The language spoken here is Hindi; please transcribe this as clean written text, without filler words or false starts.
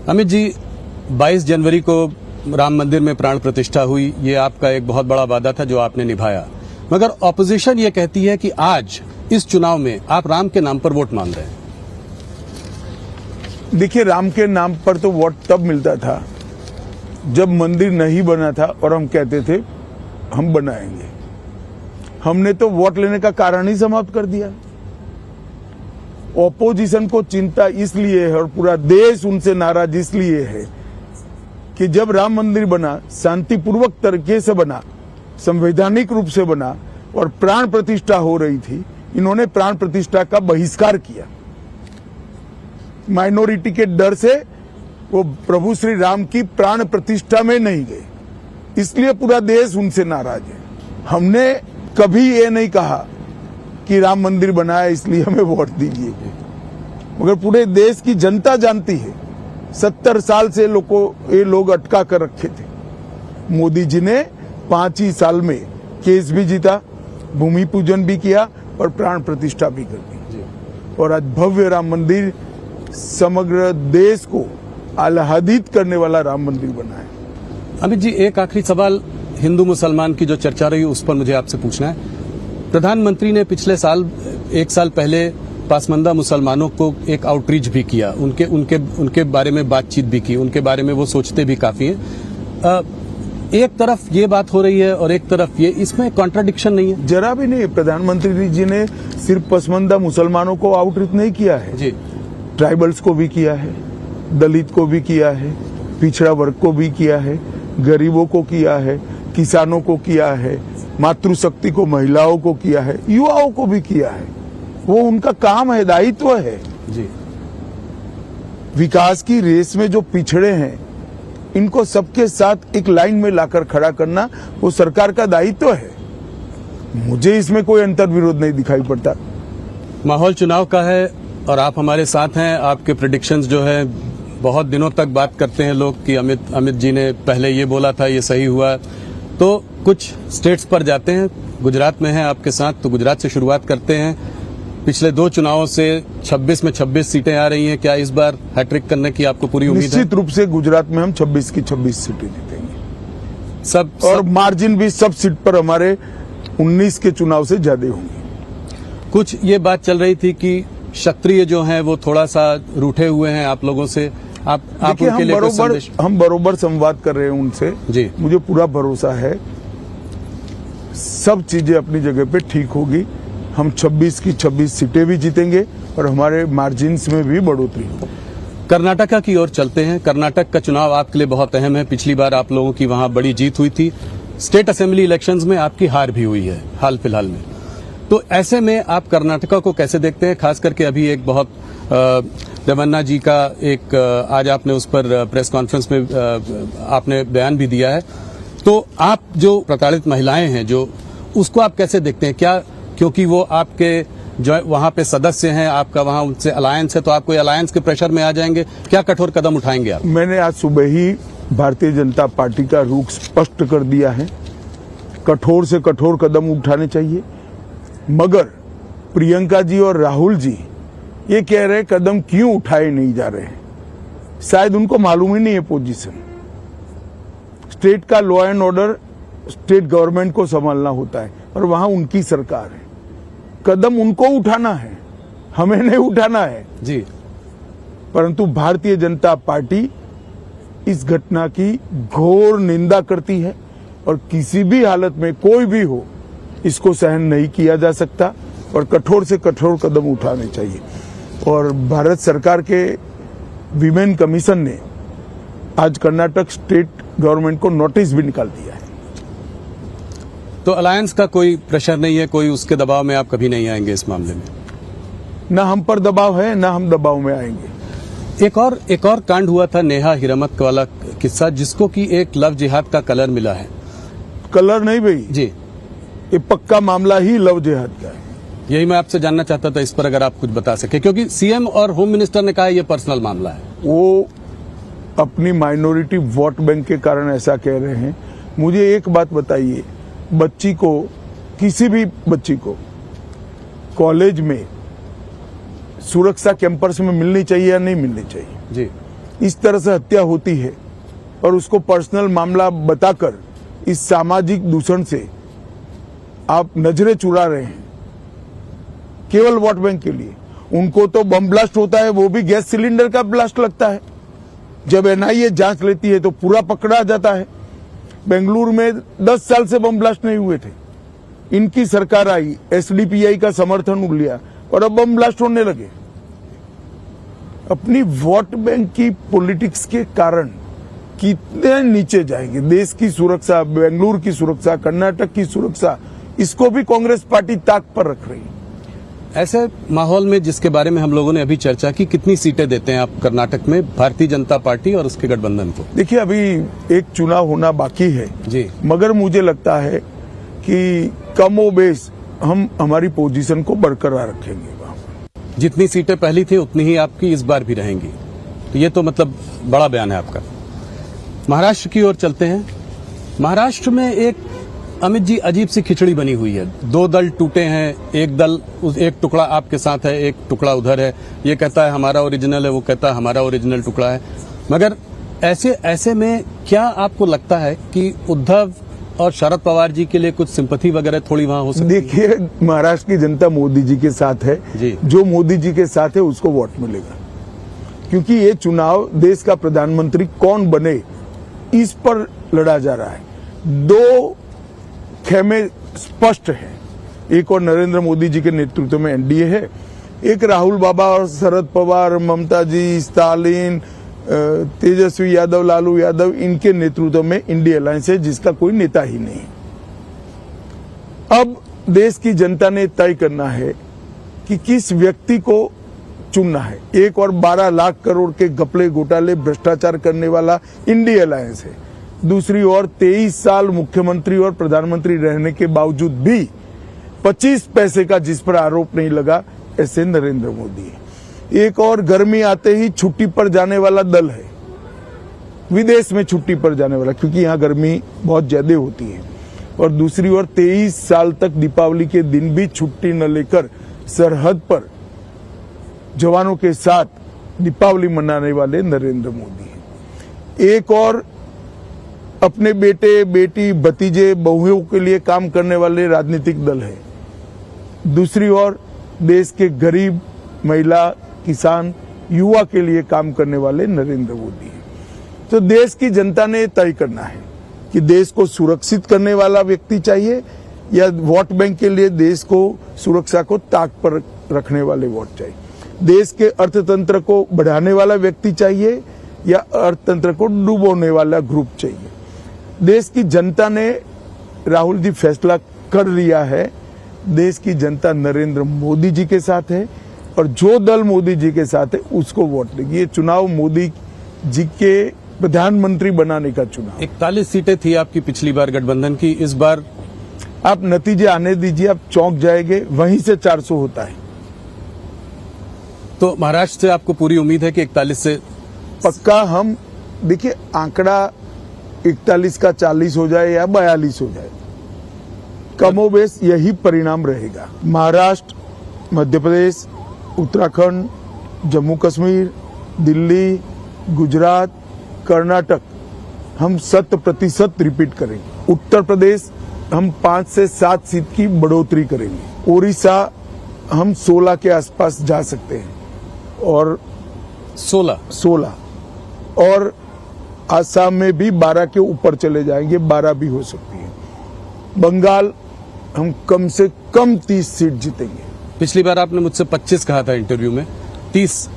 अमित जी, 22 जनवरी को राम मंदिर में प्राण प्रतिष्ठा हुई, ये आपका एक बहुत बड़ा वादा था जो आपने निभाया, मगर ऑपोजिशन ये कहती है कि आज इस चुनाव में आप राम के नाम पर वोट मांग रहे हैं। देखिए, राम के नाम पर तो वोट तब मिलता था जब मंदिर नहीं बना था और हम कहते थे हम बनाएंगे। हमने तो वोट लेने का कारण ही समाप्त कर दिया। ऑपोजिशन को चिंता इसलिए है और पूरा देश उनसे नाराज इसलिए है कि जब राम मंदिर बना, शांतिपूर्वक तरीके से बना, संवैधानिक रूप से बना और प्राण प्रतिष्ठा हो रही थी, इन्होंने प्राण प्रतिष्ठा का बहिष्कार किया। माइनॉरिटी के डर से वो प्रभु श्री राम की प्राण प्रतिष्ठा में नहीं गए, इसलिए पूरा देश उनसे नाराज है। हमने कभी ये नहीं कहा कि राम मंदिर बनाया इसलिए हमें वोट दीजिए, मगर पूरे देश की जनता जानती है 70 साल से ये लोग अटका कर रखे थे। मोदी जी ने 5 ही साल में केस भी जीता, भूमि पूजन भी किया और प्राण प्रतिष्ठा भी कर दी, और आज भव्य राम मंदिर समग्र देश को आह्लादित करने वाला राम मंदिर बना है। अमित जी, एक आखिरी सवाल हिंदू मुसलमान की जो चर्चा रही उस पर मुझे आपसे पूछना है। प्रधानमंत्री ने पिछले साल, 1 साल पहले पासमानदा मुसलमानों को एक आउटरीच भी किया, उनके बारे में बातचीत भी की, उनके बारे में वो सोचते भी काफी हैं। एक तरफ ये बात हो रही है और एक तरफ ये, इसमें कॉन्ट्राडिक्शन नहीं है? जरा भी नहीं। प्रधानमंत्री जी ने सिर्फ पसमानदा मुसलमानों को आउटरीच नहीं किया है जी, ट्राइबल्स को भी किया है, दलित को भी किया है, पिछड़ा वर्ग को भी किया है, गरीबों को किया है, किसानों को किया है, मातृशक्ति को, महिलाओं को किया है, युवाओं को भी किया है। वो उनका काम है, दायित्व है जी। विकास की रेस में जो पिछड़े हैं, इनको सबके साथ एक लाइन में लाकर खड़ा करना वो सरकार का दायित्व है। मुझे इसमें कोई अंतर्विरोध नहीं दिखाई पड़ता। माहौल चुनाव का है और आप हमारे साथ हैं। आपके प्रेडिक्शंस जो है, बहुत दिनों तक बात करते हैं लोग कि अमित जी ने पहले ये बोला था, ये सही हुआ। तो कुछ स्टेट्स पर जाते हैं, गुजरात में हैं आपके साथ, तो गुजरात से शुरुआत करते हैं। पिछले 2 चुनावों से 26 में 26 सीटें आ रही हैं, क्या इस बार हैट्रिक करने की आपको पूरी उम्मीद है? निश्चित रूप से गुजरात में हम 26 की 26 सीटें जीतेंगे। सब और मार्जिन भी सब सीट पर हमारे 19 के चुनाव से ज्यादा होंगे। कुछ ये बात चल रही थी कि क्षत्रिय जो हैं वो थोड़ा सा रूठे हुए हैं आप लोगों से, आप उनके लिए कुछ संदेश? हम बरोबर संवाद कर रहे हैं उनसे जी। मुझे पूरा भरोसा है सब चीजें अपनी जगह पे ठीक होगी। हम 26 की 26 सीटें भी जीतेंगे और हमारे मार्जिन्स में भी बढ़ोतरी होगी। कर्नाटका की ओर चलते हैं। कर्नाटक का चुनाव आपके लिए बहुत अहम है। पिछली बार आप लोगों की वहां बड़ी जीत हुई थी। स्टेट असेंबली इलेक्शंस में आपकी हार भी हुई है हाल फिलहाल में। तो ऐसे में आप कर्नाटका को कैसे देखते हैं? खास करके अभी एक बहुत देवन्ना जी का एक आज आपने उस पर प्रेस कॉन्फ्रेंस में आपने बयान भी दिया है। तो आप जो प्रताड़ित महिलाएं हैं, जो उसको आप कैसे देखते हैं? क्या क्योंकि वो आपके जो वहां पे सदस्य हैं, आपका वहां उनसे अलायंस है, तो आप कोई अलायंस के प्रेशर में आ जाएंगे? क्या कठोर कदम उठाएंगे आप? मैंने आज सुबह ही भारतीय जनता पार्टी का रुख स्पष्ट कर दिया है। कठोर से कठोर कदम उठाने चाहिए, मगर प्रियंका जी और राहुल जी ये कह रहे कदम क्यों उठाए नहीं जा रहे हैं। शायद उनको मालूम ही नहीं है पोजीशन। स्टेट का law and order state government को संभालना होता है और वहां उनकी सरकार है। कदम उनको उठाना है, हमें नहीं उठाना है जी। परंतु भारतीय जनता पार्टी इस घटना की घोर निंदा करती है और किसी भी हालत में कोई भी हो इसको सहन नहीं किया जा सकता और कठोर से कठोर कदम उठाने चाहिए। और भारत सरकार के विमेन कमीशन ने आज कर्नाटक स्टेट गवर्नमेंट को नोटिस भी निकाल दिया है। तो अलायंस का कोई प्रेशर नहीं है, कोई उसके दबाव में आप कभी नहीं आएंगे इस मामले में? ना हम पर दबाव है, ना हम दबाव में आएंगे। एक और कांड हुआ था, नेहा हिरामत वाला किस्सा, जिसको कि एक लव जिहाद का कलर मिला है। कलर नहीं भाई जी, ये पक्का मामला ही लव जिहाद का है। यही मैं आपसे जानना चाहता था, इस पर अगर आप कुछ बता सके, क्योंकि सीएम और होम मिनिस्टर ने कहा ये पर्सनल मामला है। वो अपनी माइनॉरिटी वोट बैंक के कारण ऐसा कह रहे हैं। मुझे एक बात बताइए, बच्ची को, किसी भी बच्ची को कॉलेज में सुरक्षा कैंपस में मिलनी चाहिए या नहीं मिलनी चाहिए? जी। इस तरह से हत्या होती है और उसको पर्सनल मामला बताकर इस सामाजिक दूषण से आप नजरें चुरा रहे हैं केवल वोट बैंक के लिए। उनको तो बम ब्लास्ट होता है, वो भी गैस सिलेंडर का ब्लास्ट लगता है। जब एनआईए जांच लेती है तो पूरा पकड़ा जाता है। बेंगलुरु में 10 साल से बम ब्लास्ट नहीं हुए थे। इनकी सरकार आई, एसडीपीआई का समर्थन लिया और अब बम ब्लास्ट होने लगे। अपनी वोट बैंक की पॉलिटिक्स के कारण कितने नीचे जाएंगे। देश की सुरक्षा, बेंगलुरु की सुरक्षा, कर्नाटक की सुरक्षा, इसको भी कांग्रेस पार्टी ताक पर रख रही है। ऐसे माहौल में जिसके बारे में हम लोगों ने अभी चर्चा की, कितनी सीटें देते हैं आप कर्नाटक में भारतीय जनता पार्टी और उसके गठबंधन को? देखिए, अभी एक चुनाव होना बाकी है जी, मगर मुझे लगता है कि कमोबेश हम हमारी पोजीशन को बरकरार रखेंगे। जितनी सीटें पहली थी उतनी ही आपकी इस बार भी रहेंगी, तो ये तो मतलब बड़ा बयान है आपका। महाराष्ट्र की ओर चलते हैं। महाराष्ट्र में एक अमित जी अजीब सी खिचड़ी बनी हुई है। दो दल टूटे हैं, एक टुकड़ा आपके साथ है, एक टुकड़ा उधर है। ये कहता है हमारा ओरिजिनल है, वो कहता है हमारा ओरिजिनल टुकड़ा है। मगर ऐसे में क्या आपको लगता है कि उद्धव और शरद पवार जी के लिए कुछ सिंपैथी वगैरह थोड़ी वहां हो सकती है? देखिए, महाराष्ट्र की जनता मोदी जी के साथ है जी। जो मोदी जी के साथ है उसको वोट मिलेगा, क्योंकि ये चुनाव देश का प्रधानमंत्री कौन बने इस पर लड़ा जा रहा है। दो खेमे स्पष्ट है, एक और नरेंद्र मोदी जी के नेतृत्व में एनडीए है, एक राहुल बाबा और शरद पवार, ममता जी, स्टालिन, तेजस्वी यादव, लालू यादव, इनके नेतृत्व में इंडिया अलायंस है जिसका कोई नेता ही नहीं। अब देश की जनता ने तय करना है कि किस व्यक्ति को चुनना है। एक और 12 लाख करोड़ के घपले घोटाले भ्रष्टाचार करने वाला इंडिया अलायंस है, दूसरी ओर 23 साल मुख्यमंत्री और प्रधानमंत्री रहने के बावजूद भी 25 पैसे का जिस पर आरोप नहीं लगा, ऐसे नरेंद्र मोदी है। एक और गर्मी आते ही छुट्टी पर जाने वाला दल है, विदेश में छुट्टी पर जाने वाला, क्योंकि यहाँ गर्मी बहुत ज्यादा होती है। और दूसरी ओर 23 साल तक दीपावली के दिन भी छुट्टी न लेकर सरहद पर जवानों के साथ दीपावली मनाने वाले नरेंद्र मोदी है। एक और अपने बेटे, बेटी, भतीजे, बहुओं के लिए काम करने वाले राजनीतिक दल है। दूसरी ओर देश के गरीब, महिला, किसान, युवा के लिए काम करने वाले नरेंद्र मोदी है। तो देश की जनता ने तय करना है कि देश को सुरक्षित करने वाला व्यक्ति चाहिए या वोट बैंक के लिए देश को सुरक्षा को ताक पर रखने वाले वोट चाहिए। देश के अर्थतंत्र को बढ़ाने वाला व्यक्ति चाहिए या अर्थतंत्र को डुबोने वाला ग्रुप चाहिए। देश की जनता ने, राहुल जी फैसला कर लिया है, देश की जनता नरेंद्र मोदी जी के साथ है और जो दल मोदी जी के साथ है उसको वोट देगी। ये चुनाव मोदी जी के प्रधानमंत्री बनाने का चुनाव। 41 सीटें थी आपकी पिछली बार गठबंधन की, इस बार आप नतीजे आने दीजिए, आप चौंक जाएंगे, वहीं से 400 होता है। तो महाराष्ट्र से आपको पूरी उम्मीद है कि 41 से पक्का हम, देखिए आंकड़ा 41 का 40 हो जाए या 42 हो जाए, कमोबेश यही परिणाम रहेगा। महाराष्ट्र, मध्य प्रदेश, उत्तराखंड, जम्मू कश्मीर, दिल्ली, गुजरात, कर्नाटक हम 100% रिपीट करेंगे। उत्तर प्रदेश हम 5 से 7 सीट की बढ़ोतरी करेंगे। ओडिशा हम 16 के आसपास जा सकते हैं और 16 और आसाम में भी 12 के ऊपर चले जाएंगे, 12 भी हो सकती है। बंगाल हम कम से कम 30 सीट जीतेंगे। पिछली बार आपने मुझसे 25 कहा था इंटरव्यू में, 30